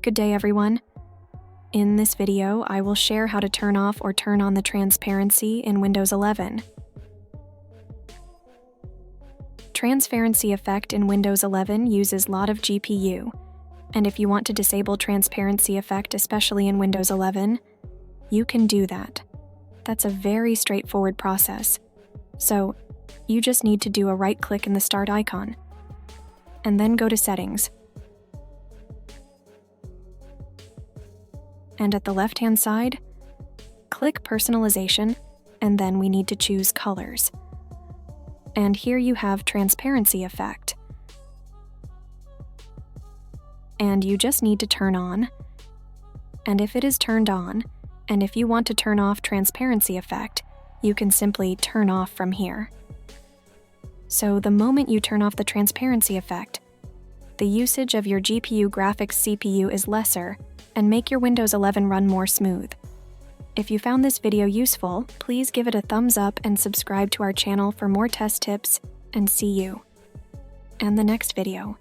Good day, everyone. In this video, I will share how to turn off or turn on the transparency in Windows 11. Transparency effect in Windows 11 uses a lot of GPU, and if you want to disable transparency effect, especially in Windows 11, you can do that. That's a very straightforward process. So, you just need to do a right-click in the Start icon, and then go to Settings. And at the left-hand side, click Personalization, and then we need to choose Colors. And here you have Transparency Effect. And you just need to turn on. And if it is turned on, and if you want to turn off Transparency Effect, you can simply turn off from here. So the moment you turn off the Transparency Effect, the usage of your GPU graphics CPU is lesser and make your Windows 11 run more smooth. If you found this video useful, please give it a thumbs up and subscribe to our channel for more test tips, and see you in the next video.